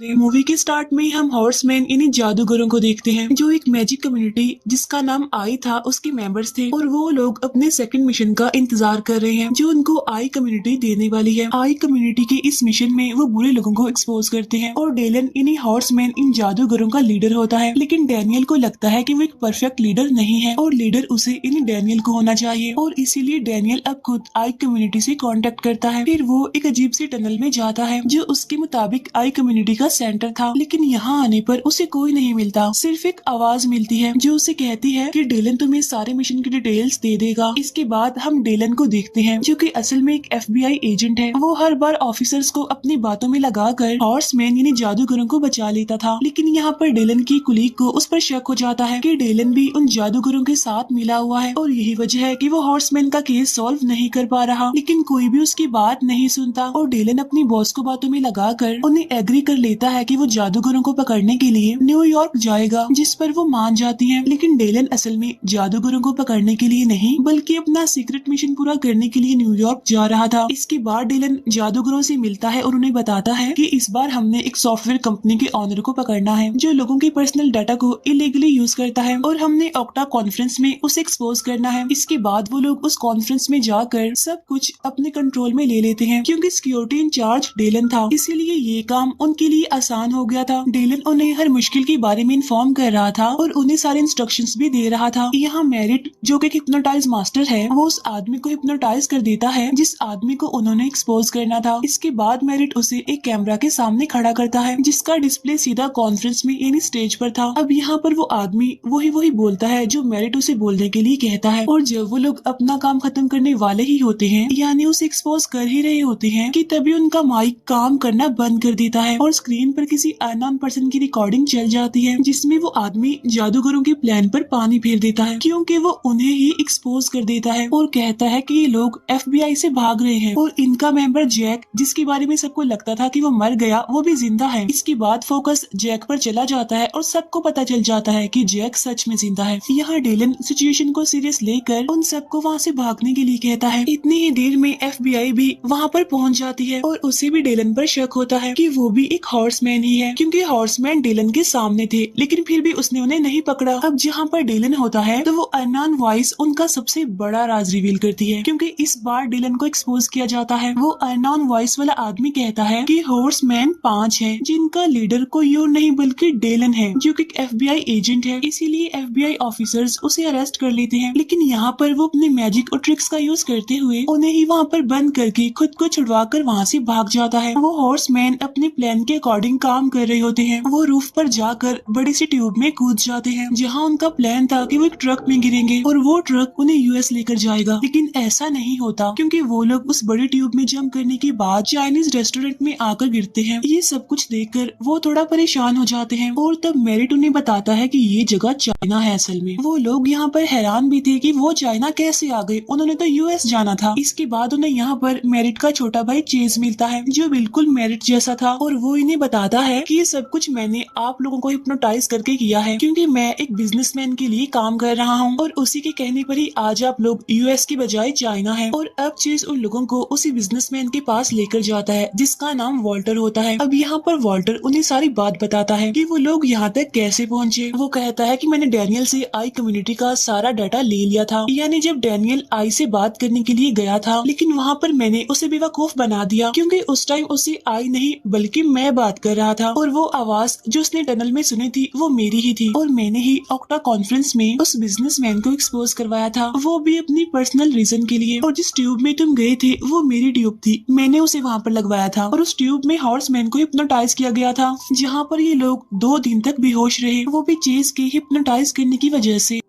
Movie के start में हम हॉर्समैन यानी जादूगरों को देखते हैं जो एक मैजिक कम्युनिटी जिसका नाम आई था उसके मेंबर्स थे और वो लोग अपने सेकंड मिशन का इंतजार कर रहे हैं जो उनको आई कम्युनिटी देने वाली है। आई कम्युनिटी के इस मिशन में वो बुरे लोगों को एक्सपोज करते हैं और डेलन यानी हॉर्समैन इन जादूगरों का लीडर होता है। लेकिन डैनियल को लगता है कि वो एक परफेक्ट लीडर नहीं है और लीडर उसे यानी डैनियल को होना चाहिए और इसीलिए डैनियल अब खुद आई कम्युनिटी से कांटेक्ट करता है। फिर वो एक अजीब सी टनल में जाता है जो उसके मुताबिक आई कम्युनिटी का सेंटर था, लेकिन यहाँ आने पर उसे कोई नहीं मिलता। सिर्फ एक आवाज मिलती है जो उसे कहती है कि डेलन तुम्हें सारे मिशन की डिटेल्स दे देगा। इसके बाद हम डेलन को देखते हैं जो कि असल में एक FBI एजेंट है। वो हर बार ऑफिसर्स को अपनी बातों में लगाकर हॉर्समैन यानी जादूगरों को बचा लेता था, लेकिन यहाँ पर डेलन की कुलीग को उस पर शक हो जाता है कि डेलन भी उन जादूगरों के साथ मिला हुआ है और यही वजह है कि वो हॉर्समैन का केस सॉल्व नहीं कर पा रहा। लेकिन कोई भी उसकी बात नहीं सुनता और डेलन अपनी बॉस को बातों में लगाकर उन्हें एग्री कर लेता है कि वो जादूगरों को पकड़ने के लिए न्यूयॉर्क जाएगा, जिस पर वो मान जाती हैं। लेकिन डेलन असल में जादूगरों को पकड़ने के लिए नहीं बल्कि अपना सीक्रेट मिशन पूरा करने के लिए न्यूयॉर्क जा रहा था। इसके बाद डेलन जादूगरों से मिलता है और उन्हें बताता है कि इस बार हमने एक सॉफ्टवेयर कंपनी के ऑनर को पकड़ना है जो लोगों के पर्सनल डाटा को इलीगली यूज करता है और हमने ऑक्टा कॉन्फ्रेंस में उसे एक्सपोज करना है। इसके बाद वो लोग उस कॉन्फ्रेंस में जाकर सब कुछ अपने कंट्रोल में ले लेते हैं। क्योंकि सिक्योरिटी इंचार्ज डेलन था इसीलिए ये काम उनके लिए आसान हो गया था। डेलन उन्हें हर मुश्किल के बारे में इन्फॉर्म कर रहा था और उन्हें सारे इंस्ट्रक्शंस भी दे रहा था। यहाँ मेरिट जो कि हिप्नोटाइज मास्टर है वो उस आदमी को हिप्नोटाइज कर देता है जिस आदमी को उन्होंने एक्सपोज करना था। इसके बाद मेरिट उसे एक कैमरा के सामने खड़ा करता है जिसका डिस्प्ले सीधा कॉन्फ्रेंस में यानी स्टेज पर था। अब यहाँ पर वो आदमी वही बोलता है जो मेरिट उसे बोलने के लिए कहता है और जब वो लोग अपना काम खत्म करने वाले ही होते हैं यानी उसे एक्सपोज कर ही रहे होते हैं कि तभी उनका माइक काम करना बंद कर देता है और स्क्रीन पर किसी अननोन पर्सन की रिकॉर्डिंग चल जाती है जिसमें वो आदमी जादूगरों के प्लान पर पानी फेर देता है क्योंकि वो उन्हें ही एक्सपोज कर देता है और कहता है कि ये लोग FBI से भाग रहे हैं और इनका मेंबर जैक जिसके बारे में सबको लगता था कि वो मर गया वो भी जिंदा है। इसके बाद फोकस जैक पर चला जाता है और सबको पता चल जाता है कि जैक सच में जिंदा है। यहाँ डेलन सिचुएशन को सीरियस लेकर उन सबको वहाँ से भागने के लिए कहता है। इतनी ही देर में FBI भी वहाँ पर पहुँच जाती है और उसे भी डेलन पर शक होता है कि वो भी एक हॉर्समैन ही है क्योंकि हॉर्समैन डेलन के सामने थे, लेकिन फिर भी उसने उन्हें नहीं पकड़ा। अब जहाँ पर डेलन होता है तो वो अननोन वॉइस उनका सबसे बड़ा राज रिवील करती है क्योंकि इस बार डेलन को एक्सपोज किया जाता है। वो अननोन वॉइस वाला आदमी कहता है कि हॉर्समैन 5 हैं जिनका लीडर कोई और नहीं बल्कि डेलन है जो कि एक FBI एजेंट है। इसीलिए FBI ऑफिसर्स उसे अरेस्ट कर लेते हैं, लेकिन यहाँ पर वो अपने मैजिक और ट्रिक्स का यूज करते हुए उन्हें ही वहाँ पर बंद करके खुद को छुड़वा कर वहाँ से भाग जाता है। वो हॉर्समैन अपने प्लान के अकॉर्डिंग काम कर रहे होते हैं। वो रूफ पर जाकर बड़ी सी ट्यूब में कूद जाते हैं जहाँ उनका प्लान था कि वो एक ट्रक में गिरेंगे और वो ट्रक उन्हें US लेकर जाएगा, लेकिन ऐसा नहीं होता क्योंकि वो लोग उस बड़ी ट्यूब में जंप करने के बाद चाइनीज रेस्टोरेंट में आकर गिरते हैं। ये सब कुछ देखकर वो थोड़ा परेशान हो जाते हैं और तब मेरिट उन्हें बताता है कि ये जगह चाइना है। असल में वो लोग यहाँ पर हैरान भी थे कि वो चाइना कैसे आ गए, उन्होंने तो US जाना था। इसके बाद उन्हें यहाँ पर मेरिट का छोटा भाई चेज मिलता है जो बिल्कुल मेरिट जैसा था और वो इन्हें बताता है कि ये सब कुछ मैंने आप लोगों को हिप्नोटाइज करके किया है क्योंकि मैं एक बिजनेसमैन के लिए काम कर रहा हूँ और उसी के कहने पर ही आज आप लोग US की बजाय चाइना है। और अब चेज उन लोगों को उसी बिजनेसमैन के पास लेकर जाता है जिसका नाम वॉल्टर होता है। अब यहाँ पर वॉल्टर उन्हें सारी बात बताता है कि वो लोग यहाँ तक कैसे पहुँचे। वो कहता है कि मैंने डैनियल से आई कम्युनिटी का सारा डाटा ले लिया था, यानी जब डैनियल आई से बात करने के लिए गया था लेकिन वहाँ पर मैंने उसे बेवकूफ बना दिया क्योंकि उस टाइम उसे आई नहीं बल्कि मैं बात कर रहा था और वो आवाज जो उसने टनल में सुनी थी वो मेरी ही थी और मैंने ही ऑक्टा कॉन्फ्रेंस में उस बिजनेसमैन को एक्सपोज करवाया था, वो भी अपनी पर्सनल रीजन के लिए। और जिस ट्यूब में तुम गए थे वो मेरी ट्यूब थी, मैंने उसे वहाँ पर लगवाया था और उस ट्यूब में हॉर्समैन को हिप्नोटाइज किया गया था जहाँ पर ये लोग 2 दिन तक बेहोश रहे, वो भी चेज के हिप्नोटाइज करने की वजह से।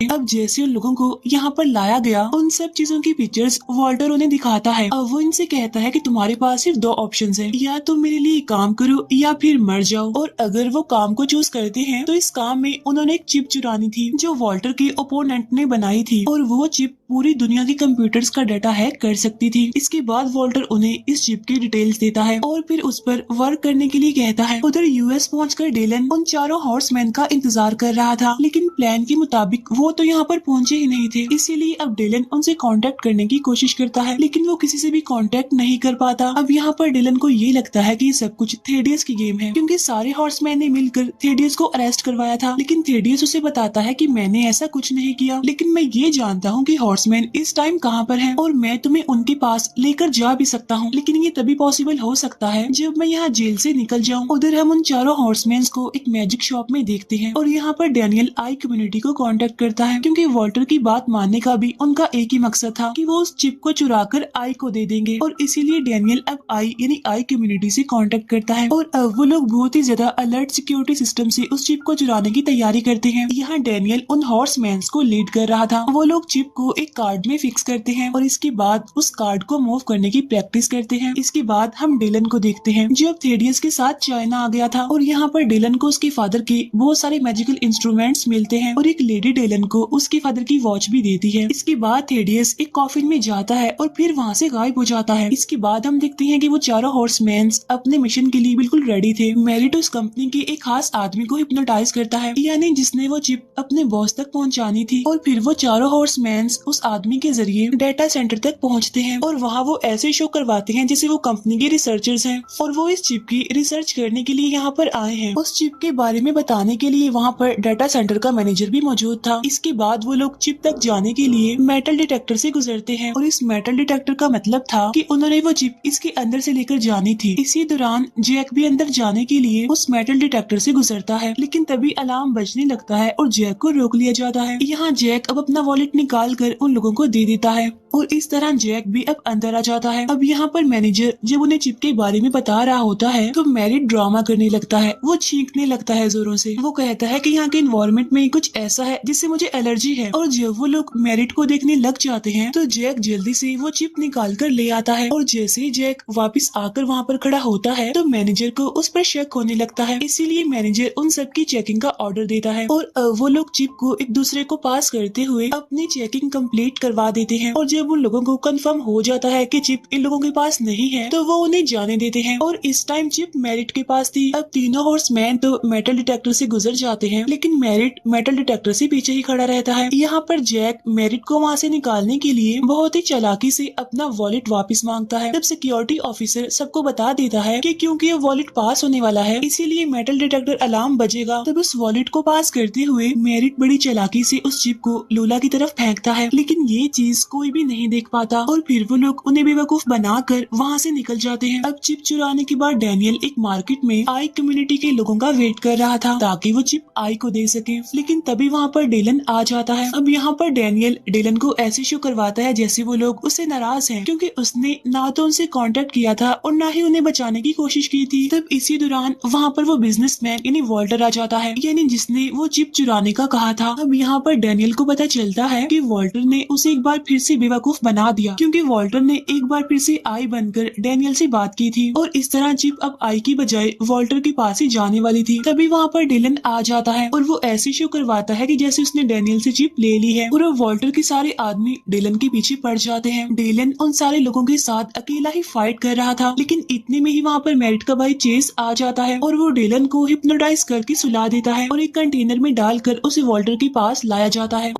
अब जैसे उन लोगों को यहाँ पर लाया गया उन सब चीजों की पिक्चर्स वॉल्टर उन्हें दिखाता है। अब वो इनसे कहता है कि तुम्हारे पास सिर्फ 2 ऑप्शंस हैं, या तुम मेरे लिए काम करो या फिर मर जाओ। और अगर वो काम को चूज करते हैं तो इस काम में उन्होंने एक चिप चुरानी थी जो वॉल्टर के ओपोनेंट ने बनाई थी और वो चिप पूरी दुनिया के कंप्यूटर्स का डाटा हैक कर सकती थी। इसके बाद वॉल्टर उन्हें इस चिप की डिटेल्स देता है और फिर उस पर वर्क करने के लिए कहता है। उधर US पहुंचकर डेलन उन चारों हॉर्समैन का इंतजार कर रहा था, लेकिन प्लान के मुताबिक वो वो तो यहाँ पर पहुंचे ही नहीं थे। इसीलिए अब डिलन उनसे कांटेक्ट करने की कोशिश करता है, लेकिन वो किसी से भी कांटेक्ट नहीं कर पाता। अब यहाँ पर डिलन को ये लगता है कि सब कुछ थेडियस की गेम है, क्योंकि सारे हॉर्समैन ने मिलकर थेडियस को अरेस्ट करवाया था। लेकिन थेडियस उसे बताता है कि मैंने ऐसा कुछ नहीं किया, लेकिन मैं ये जानता हूँ कि हॉर्समैन इस टाइम कहाँ पर हैं और मैं तुम्हें उनके पास लेकर जा भी सकता हूँ, लेकिन ये तभी पॉसिबल हो सकता है जब मैं यहाँ जेल से निकल जाऊँ। उधर हम उन चारों हॉर्समैन को एक मैजिक शॉप में देखते हैं और यहाँ पर डैनियल आई कम्युनिटी को कांटेक्ट करता है, क्योंकि वॉल्टर की बात मानने का भी उनका एक ही मकसद था कि वो उस चिप को चुराकर आई को दे देंगे। और इसीलिए डैनियल अब आई यानी आई कम्युनिटी से कांटेक्ट करता है और अब वो लोग बहुत ही ज्यादा अलर्ट सिक्योरिटी सिस्टम से उस चिप को चुराने की तैयारी करते हैं। यहाँ डैनियल उन हॉर्समैन को लीड कर रहा था। वो लोग चिप को एक कार्ड में फिक्स करते हैं और इसके बाद उस कार्ड को मूव करने की प्रैक्टिस करते हैं। इसके बाद हम डिलन को देखते हैं जो अब थेडियस के साथ चाइना आ गया था और यहाँ पर डिलन को उसके फादर के बहुत सारे मैजिकल इंस्ट्रूमेंट्स मिलते हैं और एक लेडी डिलन को उसके फादर की वॉच भी देती है। इसके बाद थेडियस एक कॉफिन में जाता है और फिर वहाँ से गायब हो जाता है। इसके बाद हम देखते हैं कि वो चारों हॉर्समैन अपने मिशन के लिए बिल्कुल रेडी थे। मैरिट उस कंपनी के एक खास आदमी को हिप्नोटाइज करता है, यानी जिसने वो चिप अपने बॉस तक पहुंचानी थी। और फिर वो चारों हॉर्समैन उस आदमी के जरिए डेटा सेंटर तक पहुंचते हैं और वहाँ वो ऐसे शो करवाते हैं जैसे वो कंपनी के रिसर्चर्स हैं और वो इस चिप की रिसर्च करने के लिए यहाँ पर आए हैं। उस चिप के बारे में बताने के लिए वहाँ पर डाटा सेंटर का मैनेजर भी मौजूद था। इसके बाद वो लोग चिप तक जाने के लिए मेटल डिटेक्टर से गुजरते हैं और इस मेटल डिटेक्टर का मतलब था कि उन्होंने वो चिप इसके अंदर से लेकर जानी थी। इसी दौरान जैक भी अंदर जाने के लिए उस मेटल डिटेक्टर से गुजरता है, लेकिन तभी अलार्म बजने लगता है और जैक को रोक लिया जाता है। यहाँ जैक अब अपना वॉलेट निकाल कर उन लोगों को दे देता है और इस तरह जैक भी अब अंदर आ जाता है। अब यहाँ पर मैनेजर जब उन्हें चिप के बारे में बता रहा होता है तो मैरिट ड्रामा करने लगता है। वो छींकने लगता है जोरों से। वो कहता है कि यहाँ के एनवायरनमेंट में कुछ ऐसा है जिससे मुझे एलर्जी है। और जब वो लोग मैरिट को देखने लग जाते हैं तो जैक जल्दी से वो चिप निकाल कर ले आता है और जैसे ही जैक वापस आकर वहाँ पर खड़ा होता है तो मैनेजर को उस पर शक होने लगता है। इसीलिए मैनेजर उन सबकी चेकिंग का ऑर्डर देता है और वो लोग चिप को एक दूसरे को पास करते हुए अपनी चेकिंग कंप्लीट करवा देते हैं। और जब उन लोगों को कंफर्म हो जाता है कि चिप इन लोगों के पास नहीं है तो वो उन्हें जाने देते हैं और इस टाइम चिप मैरिट के पास थी। अब तीनों हॉर्समैन तो मेटल डिटेक्टर से गुजर जाते हैं, लेकिन मैरिट मेटल डिटेक्टर से पीछे ही खड़ा रहता है। यहाँ पर जैक मैरिट को वहाँ से निकालने के लिए बहुत ही चालाकी से अपना वॉलेट वापस मांगता है। तब सिक्योरिटी ऑफिसर सबको बता देता है कि क्योंकि ये वॉलेट पास होने वाला है इसीलिए मेटल डिटेक्टर अलार्म बजेगा। तब उस वॉलेट को पास करते हुए मैरिट बड़ी चालाकी से उस चिप को लूला की तरफ फेंकता है, लेकिन ये चीज कोई भी नहीं देख पाता और फिर वो लोग उन्हें बेवकूफ बनाकर वहाँ से निकल जाते हैं। अब चिप चुराने के बाद डैनियल एक मार्केट में आई कम्युनिटी के लोगों का वेट कर रहा था ताकि वो चिप आई को दे सके, लेकिन तभी वहाँ पर डिलन आ जाता है। अब यहाँ पर डैनियल डिलन को ऐसे शो करवाता है जैसे वो लोग उससे नाराज हैं, क्योंकि उसने ना तो उनसे कांटेक्ट किया था और ना ही उन्हें बचाने की कोशिश की थी। तब इसी दौरान वहाँ पर वो बिजनेसमैन यानी वॉल्टर आ जाता है, यानी जिसने वो चिप चुराने का कहा था। अब यहाँ पर डैनियल को पता चलता है कि वॉल्टर ने उसे एक बार फिर से बेवकूफ बना दिया, क्योंकि वॉल्टर ने एक बार फिर से आई बनकर डैनियल से बात की थी और इस तरह चिप अब आई की बजाय वॉल्टर के पास ही जाने वाली थी। तभी वहाँ पर डिलन आ जाता है और वो ऐसे शो करवाता है कि जैसे उसने डैनियल से चिप ले ली है और वॉल्टर के सारे आदमी डिलन के पीछे पड़ जाते हैं। डिलन उन सारे लोगों के साथ अकेला ही फाइट कर रहा था, लेकिन इतने में ही वहाँ पर मैरिट का भाई चेस आ जाता है और वो डिलन को हिप्नोटाइज करके सुला देता है और एक कंटेनर में डालकर उसे वॉल्टर के पास लाया जाता है।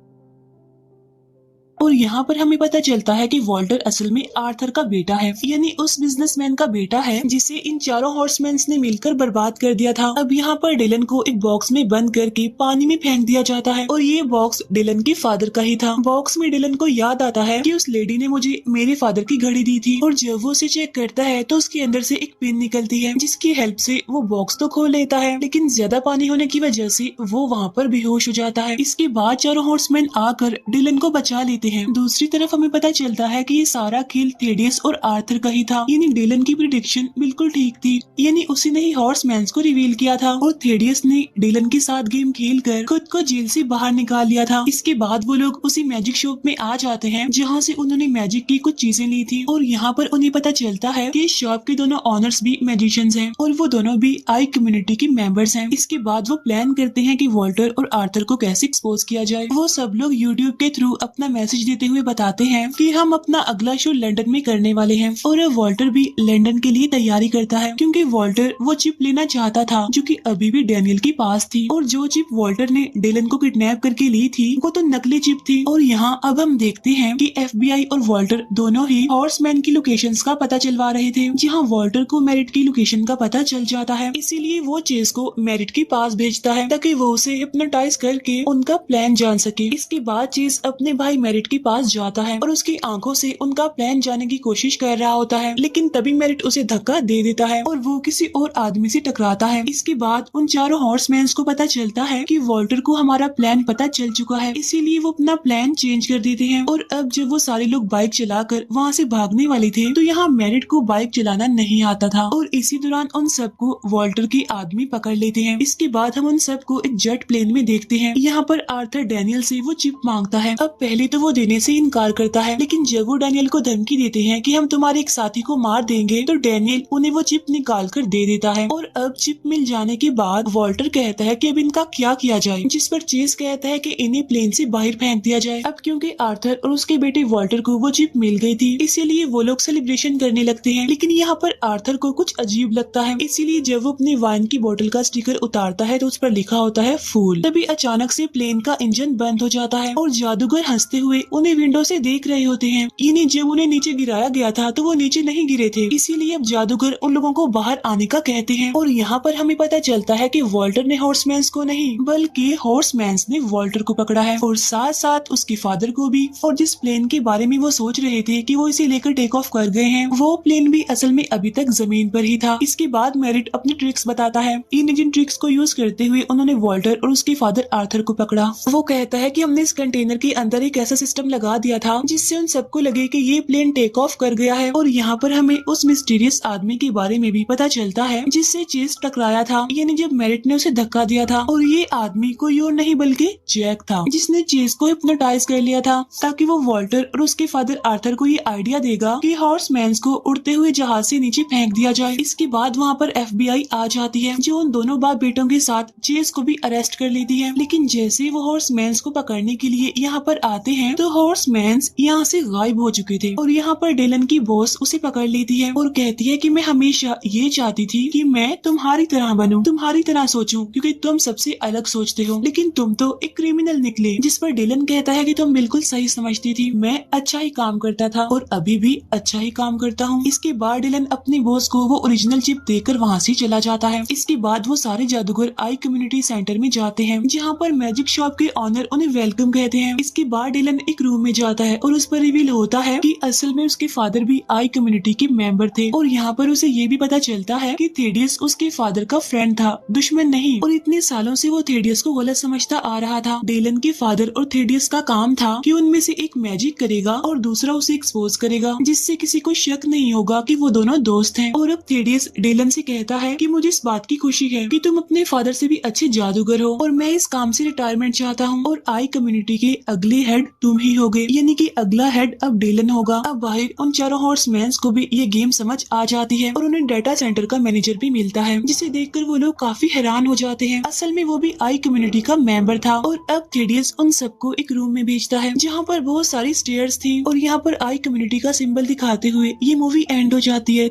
और यहाँ पर हमें पता चलता है कि वॉल्टर असल में आर्थर का बेटा है, यानी उस बिजनेसमैन का बेटा है जिसे इन चारों हॉर्समैन ने मिलकर बर्बाद कर दिया था। अब यहाँ पर डिलन को एक बॉक्स में बंद करके पानी में फेंक दिया जाता है और ये बॉक्स डिलन के फादर का ही था। बॉक्स में डिलन को याद आता है कि उस लेडी ने मुझे मेरे फादर की घड़ी दी थी और जब वो उसे चेक करता है तो उसके अंदर से एक पिन निकलती है जिसकी हेल्प से वो बॉक्स तो खोल लेता है, लेकिन ज्यादा पानी होने की वजह से वो वहाँ पर बेहोश हो जाता है। इसके बाद चारों हॉर्समैन आकर डिलन को बचा लेते हैं। दूसरी तरफ हमें पता चलता है कि ये सारा खेल थेडियस और आर्थर का ही था, यानी डिलन की प्रेडिक्शन बिल्कुल ठीक थी, यानी उसी ने ही हॉर्समैन को रिवील किया था और थेडियस ने डिलन के साथ गेम खेलकर खुद को जेल से बाहर निकाल लिया था। इसके बाद वो लोग उसी मैजिक शॉप में आ जाते हैं जहाँ से उन्होंने मैजिक की कुछ चीजें ली थी और यहाँ पर उन्हें पता चलता है कि शॉप के दोनों ऑनर्स भी मैजिशियंस हैं और वो दोनों भी आई कम्युनिटी के मेंबर्स हैं। इसके बाद वो प्लान करते हैं कि वॉल्टर और आर्थर को कैसे एक्सपोज किया जाए। वो सब लोग यूट्यूब के थ्रू अपना मैसेज मैसेज देते हुए बताते हैं कि हम अपना अगला शो लंदन में करने वाले हैं। और अब वॉल्टर भी लंदन के लिए तैयारी करता है क्योंकि वॉल्टर वो चिप लेना चाहता था जो कि अभी भी डैनियल के पास थी। और जो चिप वॉल्टर ने डिलन को किडनैप करके ली थी वो तो नकली चिप थी। और यहाँ अब हम देखते हैं कि FBI और वॉल्टर दोनों ही हॉर्समैन की लोकेशंस का पता चलवा रहे थे। जहाँ वॉल्टर को मेरिट की लोकेशन का पता चल जाता है, इसीलिए वो चेस को मेरिट के पास भेजता है ताकि वो उसे हिप्नोटाइज करके उनका प्लान जान सके। इसके बाद चेस अपने भाई मेरिट के पास जाता है और उसकी आंखों से उनका प्लान जानने की कोशिश कर रहा होता है, लेकिन तभी मेरिट उसे धक्का दे देता है और वो किसी और आदमी से टकराता है। इसके बाद उन चारों हॉर्समैन को पता चलता है कि वॉल्टर को हमारा प्लान पता चल चुका है, इसीलिए वो अपना प्लान चेंज कर देते हैं। और अब जब वो सारे लोग बाइक चलाकर वहाँ से भागने वाले थे तो यहाँ मेरिट को बाइक चलाना नहीं आता था और इसी दौरान उन सबको वॉल्टर के आदमी पकड़ लेते हैं। इसके बाद हम उन सबको एक जेट प्लेन में देखते हैं। यहाँ पर आर्थर डैनियल से वो चिप मांगता है। अब पहले तो वो देने से इनकार करता है, लेकिन जब वो डैनियल को धमकी देते हैं कि हम तुम्हारे एक साथी को मार देंगे तो डैनियल उन्हें वो चिप निकाल कर दे देता है। और अब चिप मिल जाने के बाद वॉल्टर कहता है कि अब इनका क्या किया जाए, जिस पर चेस कहता है कि इन्हें प्लेन से बाहर फेंक दिया जाए। अब क्योंकि आर्थर और उसके बेटे वॉल्टर को वो चिप मिल गई थी, इसीलिए वो लोग सेलिब्रेशन करने लगते हैं। लेकिन यहाँ पर आर्थर को कुछ अजीब लगता है, इसीलिए जब वो अपने वाइन की बोतल का स्टिकर उतारता है तो उस पर लिखा होता है फूल। तभी अचानक से प्लेन का इंजन बंद हो जाता है और जादूगर हंसते हुए उन्हें विंडो से देख रहे होते हैं। इन्हें जब उन्हें नीचे गिराया गया था तो वो नीचे नहीं गिरे थे, इसीलिए अब जादूगर उन लोगों को बाहर आने का कहते हैं। और यहाँ पर हमें पता चलता है कि वॉल्टर ने हॉर्समैन्स को नहीं बल्कि हॉर्समैन्स ने वॉल्टर को पकड़ा है और साथ साथ उसके फादर को भी। और जिस प्लेन के बारे में वो सोच रहे थे कि वो इसे लेकर टेक ऑफ कर गए हैं, वो प्लेन भी असल में अभी तक जमीन पर ही था। इसके बाद मेरिट अपनी ट्रिक्स बताता है। इन जिन ट्रिक्स को यूज करते हुए उन्होंने वॉल्टर और उसके फादर आर्थर को पकड़ा। वो कहता है कि हमने इस कंटेनर के अंदर एक ऐसा सिस्टम लगा दिया था जिससे उन सबको लगे कि ये प्लेन टेक ऑफ कर गया है। और यहाँ पर हमें उस मिस्टीरियस आदमी के बारे में भी पता चलता है जिससे चेस टकराया था, यानी जब मेरिट ने उसे धक्का दिया था। और ये आदमी कोई और नहीं बल्कि जैक था, जिसने चेस को हिप्नोटाइज कर लिया था ताकि वो वॉल्टर और उसके फादर आर्थर को ये आइडिया देगा कि हॉर्समैन्स को उड़ते हुए जहाज से नीचे फेंक दिया जाए। इसके बाद वहाँ पर FBI आ जाती है जो उन दोनों बाप बेटों के साथ चेस को भी अरेस्ट कर लेती है। लेकिन जैसे वो हॉर्समैन्स को पकड़ने के लिए यहाँ पर आते हैं तो हॉर्समैन्स यहाँ से गायब हो चुके थे। और यहाँ पर डिलन की बॉस उसे पकड़ लेती है और कहती है कि मैं हमेशा ये चाहती थी कि मैं तुम्हारी तरह बनूं, तुम्हारी तरह सोचूं, क्योंकि तुम सबसे अलग सोचते हो, लेकिन तुम तो एक क्रिमिनल निकले। जिस पर डिलन कहता है कि तुम बिल्कुल सही समझती थी, मैं अच्छा ही काम करता था और अभी भी अच्छा ही काम करता हूँ। इसके बाद डिलन अपनी बॉस को वो ओरिजिनल चिप देकर वहाँ से चला जाता है। इसके बाद वो सारे जादूगर आई कम्युनिटी सेंटर में जाते हैं जहाँ पर मैजिक शॉप के ऑनर उन्हें वेलकम कहते हैं। इसके बाद डिलन एक रूम में जाता है और उस पर रिवील होता है कि असल में उसके फादर भी आई कम्युनिटी के मेंबर थे। और यहाँ पर उसे ये भी पता चलता है कि थेडियस उसके फादर का फ्रेंड था, दुश्मन नहीं। और इतने सालों से वो थेडियस को गलत समझता आ रहा था। डिलन के फादर और थेडियस का काम था कि उनमें से एक मैजिक करेगा और दूसरा उसे एक्सपोज करेगा, जिससे किसी को शक नहीं होगा कि वो दोनों दोस्त हैं। और अब थेडियस डिलन से कहता है कि मुझे इस बात की खुशी है कि तुम अपने फादर से भी अच्छे जादूगर हो और मैं इस काम से रिटायरमेंट चाहता हूँ और आई कम्युनिटी के अगले हेड तुम ही होगे, यानी कि अगला हेड अब डिलन होगा। अब बाहर उन चारों हॉर्समैन्स को भी ये गेम समझ आ जाती है और उन्हें डाटा सेंटर का मैनेजर भी मिलता है, जिसे देखकर वो लोग काफी हैरान हो जाते हैं। असल में वो भी आई कम्युनिटी का मेंबर था। और अब थेडियस उन सबको एक रूम में भेजता है जहाँ पर बहुत सारी स्टेयर्स थी और यहाँ पर आई कम्युनिटी का सिंबल दिखाते हुए ये मूवी एंड हो जाती है।